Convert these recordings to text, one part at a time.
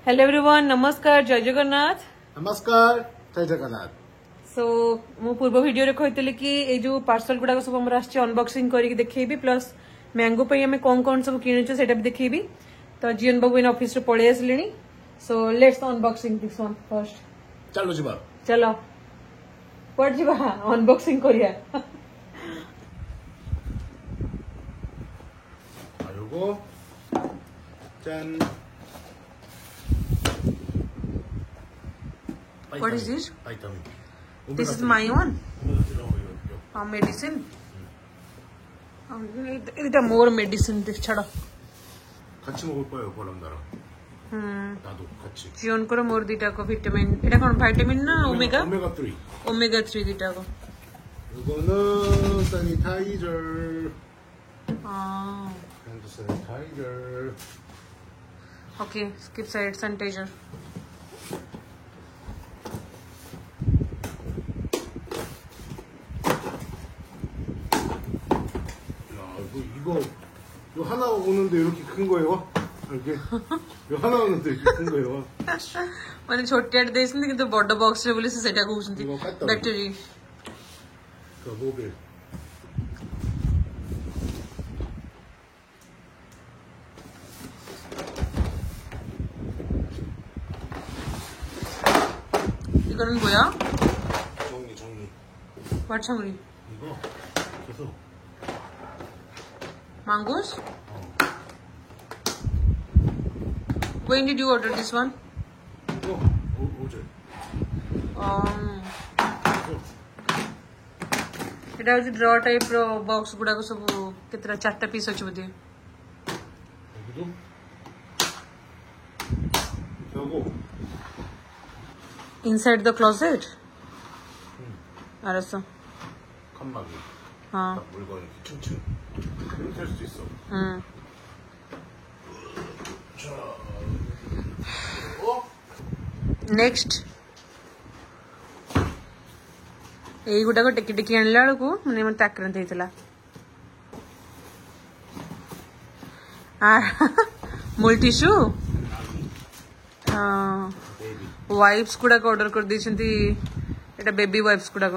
Hello everyone, नमस्कार, जय जगन्नाथ। नमस्कार, जय जगन्नाथ। सो मु पूर्व वीडियो रे कहते कि ए जो पार्सल गुडा सब हमर आछि अनबॉक्सिंग करके देखैबी, प्लस मैंगो पे हमें कौन कौन सब किनेछु सेटा भी देखैबी। तो जीवन बाबू इन ऑफिस रे पळे आसलेनी, so let's unboxing this one first. चलो जीवा, चलो पड़ जीवा अनबॉक्सिंग करिया। आयोगो 짠। What is this? Vitamin. This is my one. Medicine. 이다 more medicine छाड़ो। 같이 먹을 거예요, 그럼 나랑. 나도 같이. जीवन को मोर दीटा को विटामिन, 이टा कौन विटामिन ना ओमेगा? 오메가 3. ओमेगा 3 दीटा को. 이거는 세니타이저. 핸드 세니타이저. Okay, skip side sanitizer. 이거 하나 오는데 이렇게 큰 거예요? 이렇게 이거 하나 오는데 이렇게 큰 거예요? माने छोटे आटे देसंती किंतु बड़ बॉक्स रे बोले से सेटा कहउसंती battery 그 모빌. 이거는 뭐야? 정리. 마창리. 이거 계속. Mangoes? When did you order this one? 이거 어제. এটা হচ্ছে ড্র টাইপ র বক্স গুড়াক সব কেতটা 4টা পিস আছে বদে। 여기도 하고 inside the closet? 알았어. 칸막이. हाँ. 딱 물건 이렇게 층층 이렇게 할 수도 있어. 자, नेक्स्ट ଏଇଗୁଡାକ ଟିକେ ଟିକେ ଆଣିଲା ବେଳକୁ ମାନେ ମତେ ଆକ୍ରାନ୍ତ ହେଇଥିଲା। ମୋଲ ଟିସୁ वाइप्स गुड़ाक ऑर्डर कर देछंती, एटा बेबी वाइप्स गुड़ाक।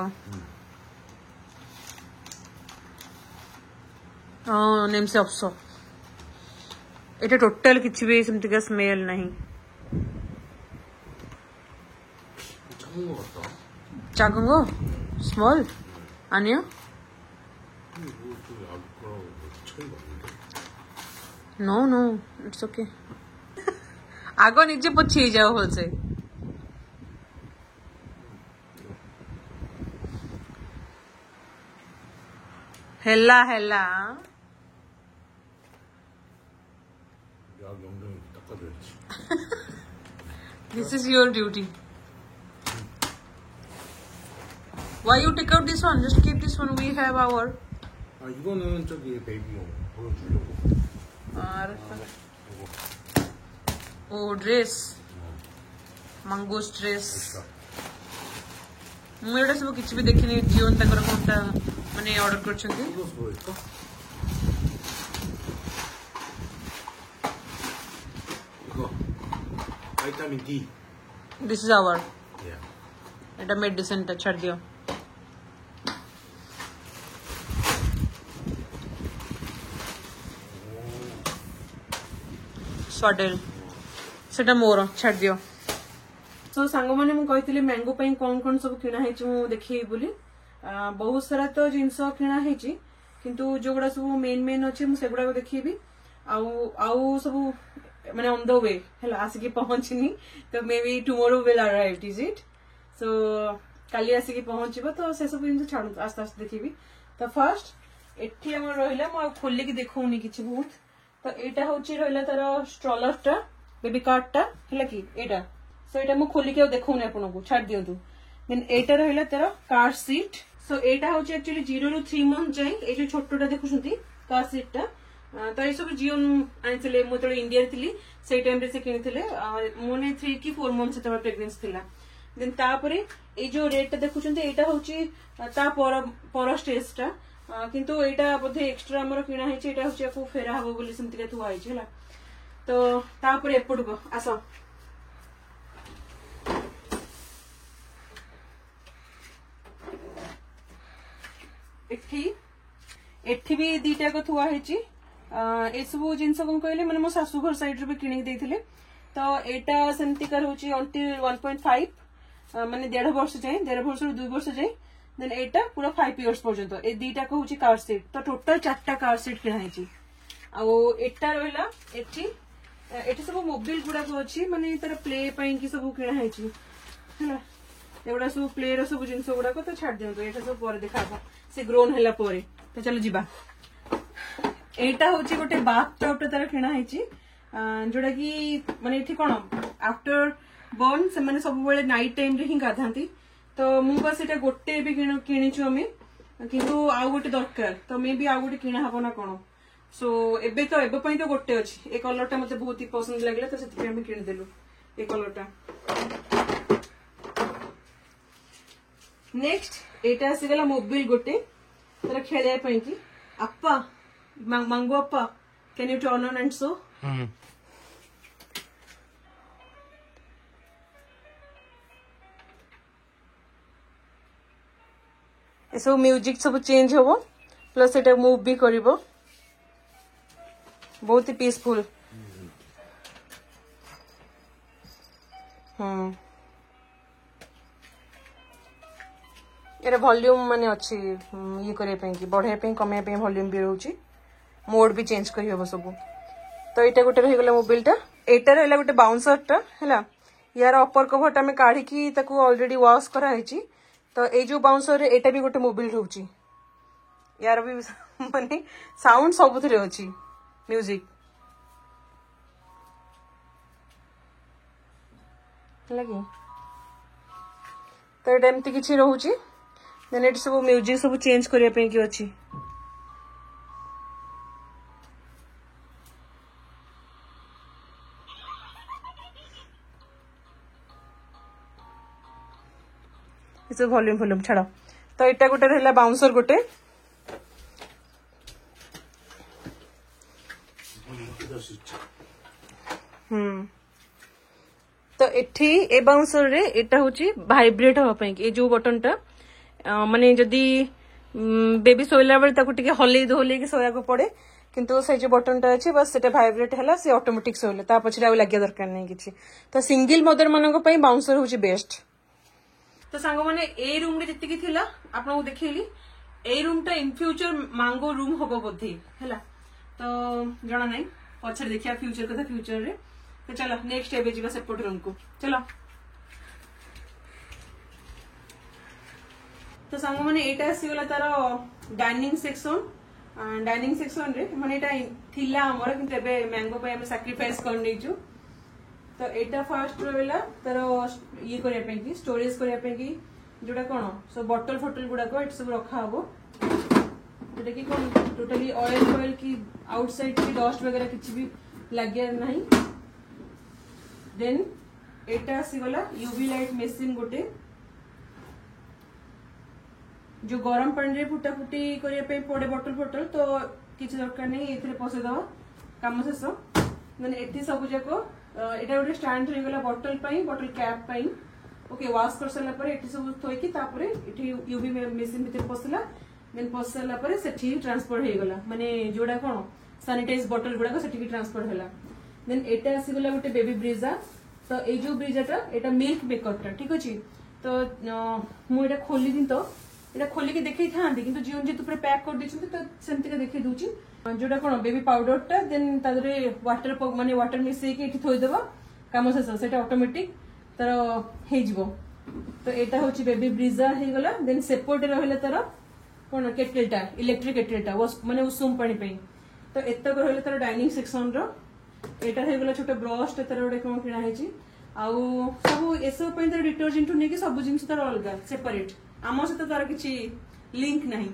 नेम से अफसो एटा टोटल किछि भी सेमती का स्मेल नहीं। 작은 거 같다. 작은 거? स्मॉल? 아니야? 이거 좀 아까워. 처음 봤는데. No it's okay. आगो नीचे पोछी जाओ होसे। हेला 약 영정이 닦아줘야지. This is your duty. Why you take out this one? Just keep this one. We have our. 아 이거는 저기 베이비용 보여주려고. O dress मंगोस dress ମୁଁ ଏଟା ସବୁ କିଛି ବି ଦେଖିନି। जीवन ତାଙ୍କର କୋନଟା ମାନେ ऑर्डर करछंती। 이거 보일까? 이거 바이타민 D. This is our Yeah. एटा मेडिसिन टा छाड़ दियो। स्वाडेल सेटा मोर छाड़ दियो। तो सांग माने मु कहितली मैंगो पई कोन कोन सब किना है मु देखि बोली। बहुत सारा तो जिंस किना है किंतु जोगुडा सब मेन अछि मु सेगुडा को देखिबी। आउ सब माने ऑन द वे हला आसिकी पहुंचनी, तो maybe tomorrow will arrive is it. So काली आसिकी पहुंचबो तो से सब जिंस छाडू आस्ते आस्ते देखिबी। तो फर्स्ट एठी हमर रहिला मु खोली की देखौनी किछि बहुत। तो एटा होची रहिला तार स्ट्रोलर टा बेबी कार्ड टा हला की एटा। सो एटा मु खोली के देखौनी आपन को छाड दियंतु। देन एटा रहिला तार कार सीट। सो एटा होची एक्चुअली 0 ରୁ 3 मंथ जाई ए जो छोटोटा देखुछंती कार सीट टा। तो ये सब जीवन आनिथिले मु तो इंडिया रे थिली सेई टाइम रे से किनिथिले मोने 3 की 4 मंथ से तब प्रेगनेंसी थिला। देन तापरे ए जो रेट टा देखुछंती एटा होची ता पर स्टेज टा, किंतु एटा बोधे एक्स्ट्रा हमर किना हेची एटा होची को फेरा हबो बोली सेमति के थुआ हेची हला। तो तापर एपट को आस एठी भी दीटा को थुआ है ए सब जिनस कौन कहले मैंने मो शाशु घर साइड भी किणी देथिले तो एटा सेमतिकार होची अंटिल 1.5 माने 1.5 वर्ष जाए 1.5 वर्ष 2 वर्ष जाए देन एटा पूरा 5 इयर्स पर्यंत ए दीटा को होची कार सीट तो टोटल 4टा कार सीट किणा है आ एटा रहला एठी सब मोबाइल गुडा को अछि माने तार प्ले पई की सब किणा है हैला एगुड़ा सब प्ले रो सब जिनस गुडा को तो छाड़ दियंतो एटा सब पर देखाबो से ग्रोन हैला परे तो चलो जीवा एटा होची गोटे बाथ टब तार किणा है जोड़ा कि माने एठी कोन आफ्टर बर्न से माने सब बेले नाइट टाइम रे ही गाधांती तो मु बस एटा गोटे भी किणीछु हमें किंतु आउ गोटे दरकार तो मे भी आउ गोटे किणा हबो ना कोन सो एबे तो गोटे अछि ए कलर टा मते बहुत ही पसंद लागले तो सेति हम किण देलु ए कलर टा नेक्स्ट एटा आसी गला मोबाइल गोटे तोरा खेलिया पई की अप्पा मांगो अप्पा can you turn on and so ए सब म्यूजिक सब चेंज होबो प्लस एटा मूव भी करिवो बहुत ही पीसफुल एरा वॉल्यूम माने अच्छी ये करे पे की बढ़े पे कमे पे वॉल्यूम भी रहउची मोड भी चेंज करी हबो सब तो एटा गोटे रही गला मोबाइल टा एटा रहला गोटे बाउंसर टा हैला यार अपर कवर टा में काढी की ताको ऑलरेडी वॉश करा हैची तो ए जो बाउंसर रे एटा भी गोटे मोबाइल रहउची यार भी माने साउंड सब थरे अछि म्यूजिक लगी तो एटा एमती किछि रहउची देन एट सब म्यूजिक सब चेंज करिया पे की अछि इसे वॉल्यूम छाड़ तो एटा गोटे रहला बाउंसर गोटे तो एठी ए बाउंसर रे एटा होची वाइब्रेट हो पई ए जो बटन टा माने जदी बेबी सोइला बेले ताको टिके हले धोले के सोया को पड़े किंतु से जो बटन टा अछि बस सेटा वाइब्रेट हला से ऑटोमेटिक सोइले ता पछरे आ लागिया दरकार नै किछि तो सिंगल मदर मानन को पई बाउंसर होची बेस्ट तो सांग माने ए रूम रे जति की थिला आपन को देखैली ए रूम टा इन फ्यूचर मांगो रूम होबो बोधी हैला तो जणा नै पछरे देखिया फ्यूचर कथा फ्यूचर रे तो चलो नेक्स्ट एबे जीवा सेपट रूम को चलो तो सांग माने एटा आसी गला तार डाइनिंग सेक्शन रे माने एटा थिला हमर किंतु एबे मैंगो पे हम सैक्रिफाइस कर नेजु तो एटा फर्स्ट रहला तार ये करिया पे की स्टोरेज करिया पे की जोडा कोन सो बॉटल फटल गुडा को एट सब रखा हबो जेटा की कोन टोटली ऑयल की आउटसाइड की डस्ट वगैरह किछि भी लागिया नहीं देन एटा आसी गला यूवी लाइट मशीन गोटे जो गरम पानी रे फुटा फुटी करिया पे पड़े बॉटल फटल तो किछि दरकार नहीं एथरे पसे दवा काम शेष माने एठी सब जाको एटा गोटे स्टैंड रही गला बॉटल कैप पाई ओके वॉश कर सला पर एठी सब थोई की तापरे एठी यूवी मशीन भीतर पसला देन पसला पर सेठी ट्रांसफर हे गला माने जोडा कोन सैनिटाइज बॉटल गुडा को सेठी ट्रांसफर होला देन एटा आसी गला गोटे बेबी ब्रीजा तो ए जो ब्रीजाटा एटा मिल्क मेकरटा ठीक अछि तो मु एटा खोली दिन तो एटा खोली के देखै थांदी किंतु जीवन जे तुपरे पैक कर दिछन तो सेमति के देखै दूची जोडा कोन बेबी पाउडर टा देन तादरे वाटर माने वाटर मिक्स के एठी थोई देबा काम शेष सेटा ऑटोमेटिक तर हे जिवो तो एटा होची बेबी ब्रीजा हे गला देन सेपोर्ट रहले तर कोन केटलटा इलेक्ट्रिक केटलटा माने उषुम पानी पे तो एतक रहले तर डाइनिंग सेक्शन रो एटा हे गला छोटे ब्रश तर ओडे कोन किना हेची आउ सब एसो पे तर डिटर्जेंट ने के सब जिंस तर अलगा सेपरेट आम सहित तार किछि लिंक नहीं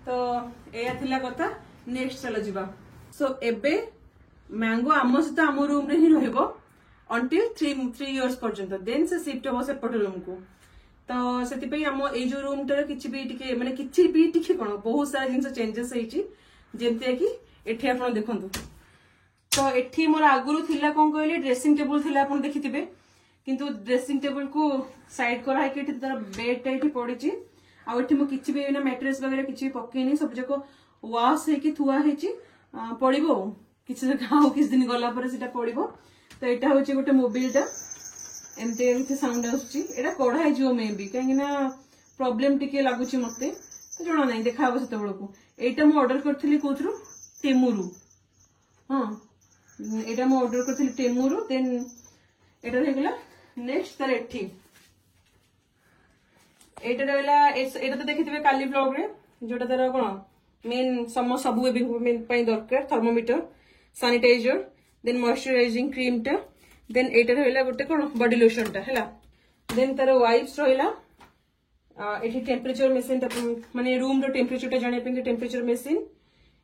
तो एया थिला कथा नेक्स्ट चलो जीवा सो एबे मैंगो आम सहित आम रूम रे ही रहबो अंटिल 3 इयर्स पर्यंत देन से शिफ्ट हो सेपट रूम को तो सेति पे आम ए जो रूम टर किछि भी टिके माने किछि भी टिके कोन बहुत सारा जिंस चेंजेस हेछि जेमते कि एठी आपण देखंतु तो एठी मोर आगुरु थिला कोन कहली ड्रेसिंग टेबल थिला आपण देखिथिबे किंतु ड्रेसिंग टेबल को साइड करा है कि तार बेड टा एठी पड़ी छी आठी मु किसी भी मैट्रेस वगैरह किसी पकईनी सब जाक वाश है थुआ है पड़ो किसी किसी दिन गला पड़ो। तो यहाँ हूँ गोटे मोबिलटा एमती साउंड आसुची कढ़ाई जो मे भी कहीं प्रॉब्लम टिके लगुच मत तो जना ना देखा से बेलू यहाँ मुझे ऑर्डर करी कौन टेमुरु हाँ यहाँ मुझे ऑर्डर करी टेमुरु देन यहाँ नेक्स्ट तार एठी एटा रहा एटा तो देखिए काली ब्लॉग रे जोटा तार कौन मेन सब दरकार thermometer sanitizer then moisturizing cream टा देन एटा रहा गोटे कौन बॉडी लोशन टा है देन तार वाइप्स रहा ये टेम्परेचर मेसीन माने रूम रो टेम्परेचर टा जाने टेम्परेचर मेसीन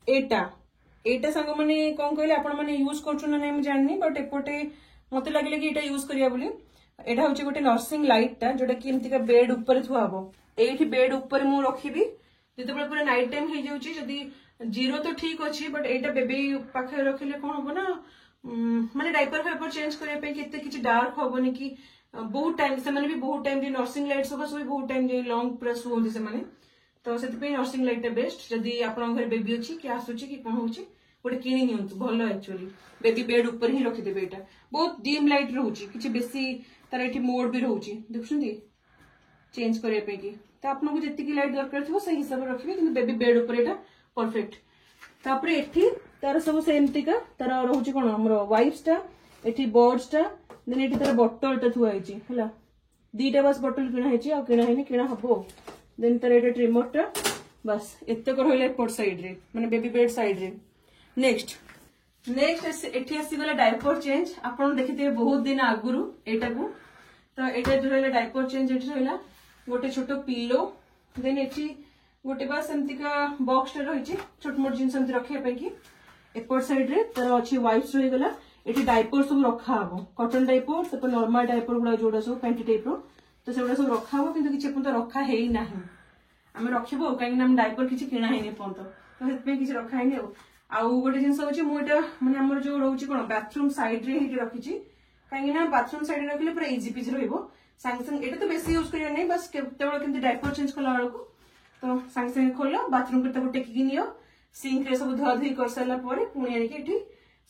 एटा सांग माने कौन कहले आपण माने यूज करछु ना नहीं जाननी बट एपटे मते लागले कि एटा यूज करिया बोली एटा होची गोटे नर्सिंग लाइट टा जोटा कि एमती का बेड ऊपर थुआ हबो एठी बेड ऊपर मु रखिबी जते बेले पूरा नाइट टाइम हे जाउची जदी जीरो तो ठीक अछि बट एटा बेबी पाखे रखिले कोन हबो ना माने डायपर फाइपर चेंज करिया पे केते किछि डार्क हबोनी कि बहुत टाइम से माने भी बहुत टाइम जे नर्सिंग लाइट सब बहुत टाइम जे लॉन्ग प्रेस होंदी से माने तो से नर्सिंग लाइट बेस्ट जदि आपन घर बेबी अच्छी कि आसुची कि कौन होची गोटे किणी नियंतु भल एक्चुअली बेबी बेड ऊपर ही रखिदेबे एटा बहुत डिम लाइट रहउची किछि बेसी तार एठी मोड भी रहउची देखुछंदी चेंज करे पे कि तो आपन को जति की लाइट दरकार थो सही हिसाब रखिबे कि बेबी बेड ऊपर एटा परफेक्ट तापर एठी तार सब सेमती का तार रहउची कोन हमरो वाइप्स टा एठी बर्ड्स टा देन एठी तार बोतल टा थुआ हिची हला दीटा बस बोतल किना हिची आ किना हेनी किना हबो देन तार एटा ट्रिमर टा बस एते को रहले पोर्ट साइड रे माने बेबी बेड साइड रे नेक्स्ट एठी आसी गला डायपर चेंज आपन देखिते बहुत दिन आगुरु एटा को तो एटा जो रहला डायपर चेंज एठी रहला गोटे छोटो पिलो देन एठी गोटे बस एमती का बॉक्स टा रहिची छोट मोट जिंस एमती रखिया पे कि एपर साइड रे तार अछि वाइप्स रहि गला एठी डायपर सब रखा हबो कॉटन डायपर तो नॉर्मल डायपर गुडा जोडा सब पैंटी टाइप रो तो सेगुडा सब रखा हबो किंतु किछि अपन तो रखा हेई नाही आमे रखिबो काहे हम डायपर किछि किना हेनी पन तो हेतपे किछि रखा हेनी आउ गोटे जिनस होची मु एटा माने हमर जो रहउची कोन बाथरूम साइड रे हिटी रखिची काहे ना बाथरूम साइड रे रखले पूरा इजी पिज रहइबो संग संग एटा तो बेसी यूज करिया नै बस केवल केमति डायपर चेंज कला वाला को तो संग संग खोलो बाथरूम के तको टेकी नियो सिंक रे सब धुआ धुई कर साला परे पुणी आनी के एठी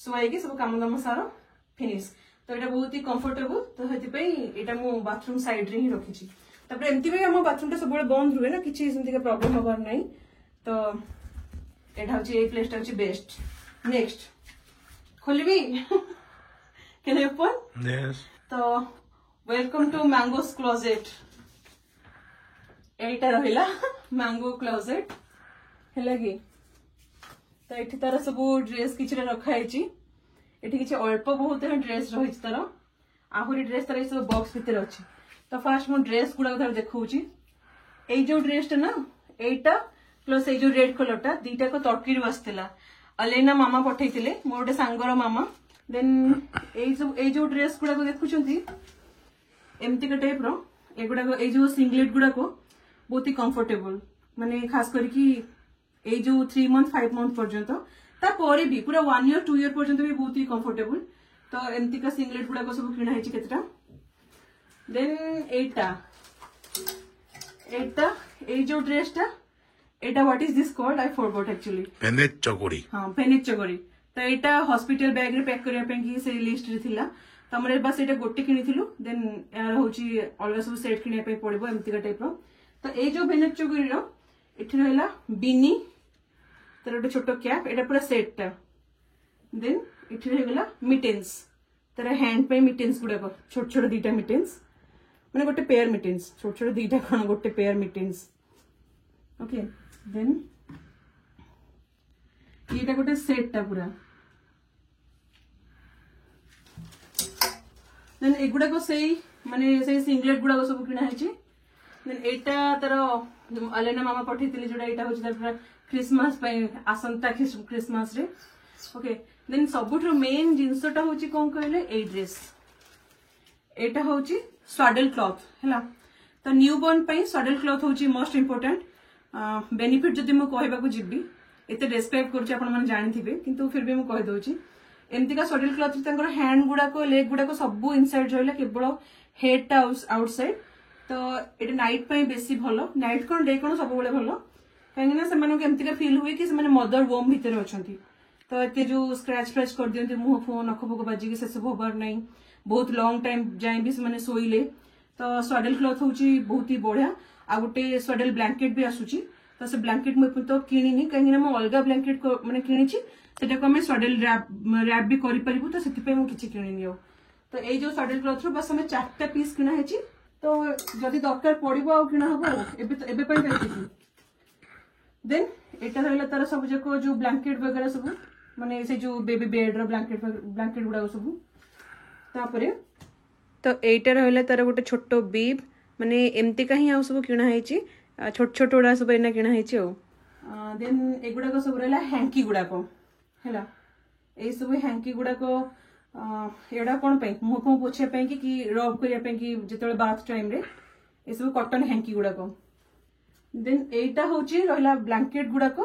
सोई के सब काम दाम सारो फिनिश तो एटा बहुत ही कंफर्टेबल तो हेति पे एटा मु बाथरूम साइड रे ही रखिची तबरे एमति भी हम बाथरूम टा सब बंद रुए ना किछि सेमति का प्रॉब्लम होबार नै तो एटा होची ए प्लेस टा होची बेस्ट नेक्स्ट खोलबी कैन आई ओपन यस तो वेलकम टू मैंगोस क्लोजेट एटा रहिला मैंगो क्लोजेट हैला कि तो एठी तार सब ड्रेस किछि रखा हैची एठी किछि अल्प बहुत ड्रेस रहिछ तार आहुरी ड्रेस तार सब बॉक्स भीतर अछि तो फास्ट मो ड्रेस गुडा तार देखौची ए जो ड्रेस टा ना एटा प्लस ए जो रेड कलर टा दीटा को तड़की आसला अलेना मामा पठेइतिले मोर गोटे सांगर मामा देन ए जो ड्रेस गुडा को देखुछंती एमती का टाइप रो एगुडा को ए जो सिंगलेट गुडा को बहुत ही कंफर्टेबल माने खास करके ए जो 3 मंथ 5 मंथ पर्यंत तापर भी पूरा 1 ईयर 2 ईयर पर्यंत भी बहुत ही कंफर्टेबल तो एमती का सिंगलेट गुडा को सब किना हेची केतटा देन एटा ए जो ड्रेस टा एटा what is this called I forgot actually पेनेट चकोरी हां पेनेट चकोरी तो एटा हॉस्पिटल बैग रे पैक करिया पे कि से लिस्ट रे थिला तो हमरे बस एटा गोटे किनिथिलु देन यार होची अलगा सब सेट किनिया पे पड़िबो एमती का टाइप रो तो ए जो पेनेट चकोरी रो एठी रहला बिनी तर एटा छोटो कैप एटा पूरा सेट टा देन एठी रह गेला मिटेंस तर हैंड पे मिटेंस गुडा को छोट छोट दीटा मिटेंस माने गोटे पेयर मिटेंस छोट छोट दीटा कोन गोटे पेयर मिटेंस ओके देन ये गोटे सेट टा पूरा देन एगुडा को सही माने सही सिंगलेट गुडा को सब किना हेची देन एटा तर अलेना मामा पठेइतिले जोडा एटा होची तर पूरा क्रिसमस पे आसंता क्रिसमस रे ओके देन सबुठो मेन जिंसटा होची कोन कहले ए ड्रेस एटा होची स्वाडल क्लॉथ हैला तो न्यूबॉर्न पे स्वाडल क्लॉथ होची मोस्ट इंपोर्टेंट बेनिफिट जदि मु कहबा को जिबी एते डिस्क्राइब करछि आपण माने जानिथिबे किंतु फिर भी मु कहि दोछि एमती का स्वाडल क्लॉथ तंकर हैंड गुडा को लेग गुडा को सब इनसाइड रहला केवल हेड टा आउटसाइड तो ये नाइट पे बेसी भल नाइट कौन डे कौन सब भल कहीं से एमती फिल हुए कि मदर वोम भितर अच्छा तो ये जो स्क्रैच फ्रैच कर दिखते मुह फुह नख फुक बाजिक से सब हबार ना बहुत लंग टाइम जाए भी से शोले तो स्वाडल क्लथ हूँ बहुत ही बढ़िया आ गोटे स्वाडल ब्लैंकेट भी आसूची तो से ब्लैंकेट मुझे तो किनी कहीं अलग ब्लैंकेट मैंने किनी से स्वाडल रैप भी करूँ तो से किसी किनी आ तो ये जो स्वाडल क्लथ रू बस हमें 4टा पीस किना है तो जदि दरकार पड़ो आ किना हम देन एटा रहा तार सब जाक जो ब्लैंकेट वगैरह सब माने से जो बेबी बेड रो ब्लैंकेट गुड़ा सब तापरे तो एटा रहा तार गोटे छोट बीब माने एमती कहीं आ सब किना है छोट छोट गुड़ा सब एना किना है देन एगुड़ाक सब रहा हैंकी गुड़ाक है यही सब हैंकी गुड़ाक एड़ा कौन मुह फुह पोछा कि रब करने की जो बाथ टाइम रे ये सब कॉटन हैंकी गुड़ाक देन एटा हूँ रहा ब्लैंकेट गुड़ाक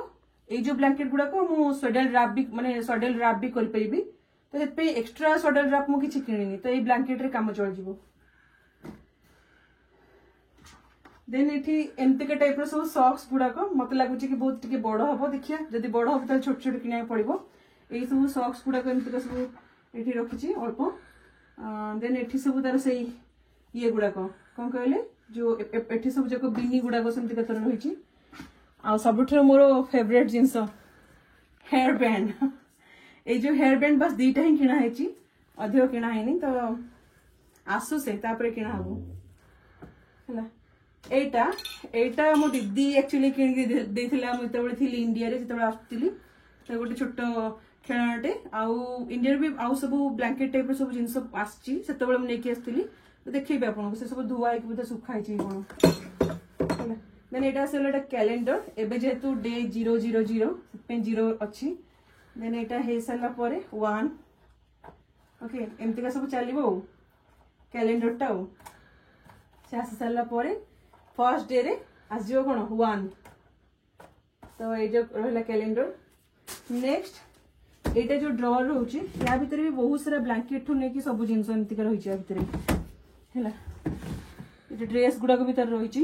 ये जो ब्लैंकेट गुड़ाक मु स्वेडल रैप भी माने स्वेडल रैप भी कर पारिबी तो से एक्स्ट्रा स्वेडल रैप मु किछि किनिनी तो ये ब्लैंकेट रे काम चल जिवो देन एठी एमती के टाइप रो सब सॉक्स गुड़ाक मत लगुच कि बहुत टिके बड़ हम देखिया जदि बड़ हम तो छोट छोट किना पड़ो यही सब सॉक्स गुड़ाक एमती सब ये रखी अल्प देन एठी सब तार से ये गुड़ाक कौन कहले जो एठी सब जाक बिनी गुड़ाक सेमती तरह रही आ सब मोर फेवरेट जिनस हेयर बैंड ये जो हेयर बैंड बस 2टा ही किना है अधिक किना है तो आसु से तापर किना हम एटा एटा मो दीदी एक्चुअली किन मुझे इंडिया रे जो आसुली तो गोटे छोट खेलनाटे आउ इंडिया भी आउ सब ब्लैंकेट टाइप सब जिनस आसी आसती तो देखिए आपको से सब धुआ बोधे सुखाई कौन देन एटा आसला कैलेंडर एबे जेहेतु डे 000 जीरो अच्छी देन एटा हो सारा 1 ओके एमती का सब चलो कैलेंडर टा से आसी सारा फर्स्ट डे रे आसो कौन 1 तो ये जो रहा कैलेंडर नेक्स्ट एटा जो ड्रॉर रोचे या भितर भी बहुत सारा ब्लैंकेट नहीं सब जिन एमती रही भितर है ड्रेस गुड़ाक भी तार रही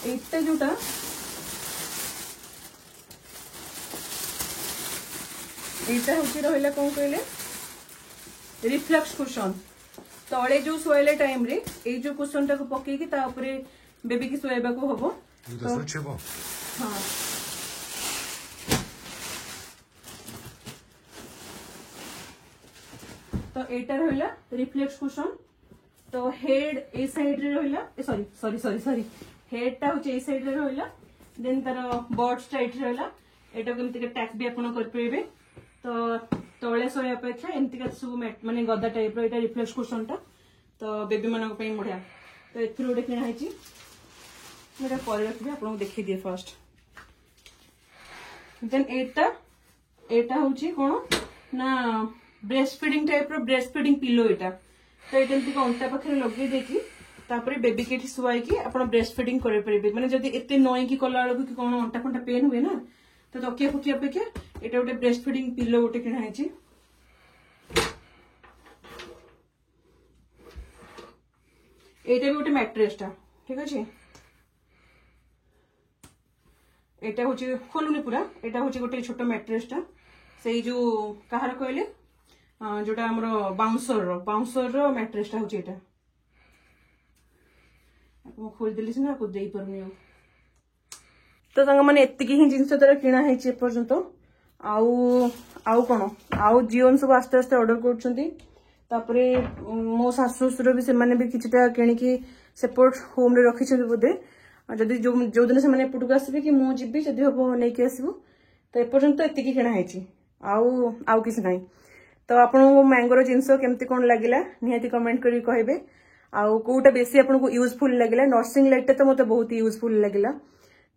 एटा जोटा एटा हूँ रहा कौन कहले रिफ्लेक्स कुशन तले जो शोले टाइम रे ए जो कुशन टाक पकईकी बेबी की शोबा को हम हाँ तो एटा रहा रिफ्लेक्स कुशन तो हेड ए साइड रे रहा sorry sorry sorry sorry head टा हूँ ए साइड रे रहा देन तार बर्ड्स टाइट रहा एटा केमती टैक्स भी आपन कर परिबे तो तले शोया अपेक्षा एमती सब माने गदा टाइप रो एटा रिफ्लेक्स कुशन टा तो बेबी मानक पई बढ़िया तो एथि गोटे किना है मैं पर रखी आपको देखी दिए फर्स्ट देन एटा हूँ कौन ना ब्रेस्ट फीडिंग टाइप रो ब्रेस्ट फीडिंग पिलो एटा तो ये अंटा पाखे लगे देखी बेबी के शुआई आप ब्रेस्ट फीडिंग करेंगे मैंने जब एत नईकी कला बेलू कि कौन अंटा फंटा पेन हुए ना तो तकिया फकिया अपेक्षा ये गोटे ब्रेस्ट फीडिंग पिलो गोटे किना है एटा भी गोटे मैट्रेस टा ठीक अच्छे एटा हूँ खोलुनी पूरा एटा हूँ गोटे छोट मैट्रेस टा से जो कहार कहले जोटा आमर बाउंसर मैट्रेस टा हूँ एटा खोलदेली सीना आपको दे पारुनी तो तंग माने एतिकी ही जिनस तार किना है पर्यंत आउ कौन आउ जीवन सब आस्ते आस्ते ऑर्डर करपरे मो शाशु ससुर भी से भी किछटा किणिकी सेपट होम रे रखी बोधे जदि जो दिन से एपटू आसबे कि मुझे जी जदि हम नहीं आसबू तो एपर्यंत एतिकी किना है आउ किसी ना तो आपको मैंगोर जिनस केमती कौन लगिला निहाती कमेंट करी कहबे आउ कोटा बेसी आपको यूजफुल लगिला नर्सिंग लाइट तो मत बहुत यूजफुल लगिला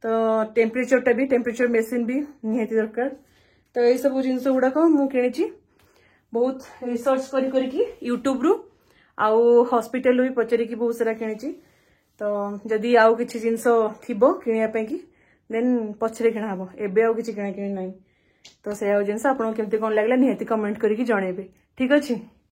तो टेम्परेचर भी टेम्परेचर मेसीन भी निहाती दरकार तो ये सब जिनस गुड़ाक मुझे बहुत रिसर्च करी यूट्यूब रु आउ हॉस्पिटल भी पचारिकी बहुत सारा किणी तो जदि आउ किसी जिनस थिबो किनिया कि देन पछरे किना हम एबे आउ किछि किना किनी नाही तो से जिनस आपको केमती कौन लगे निहाती कमेंट करके जनइबे ठीक अच्छे।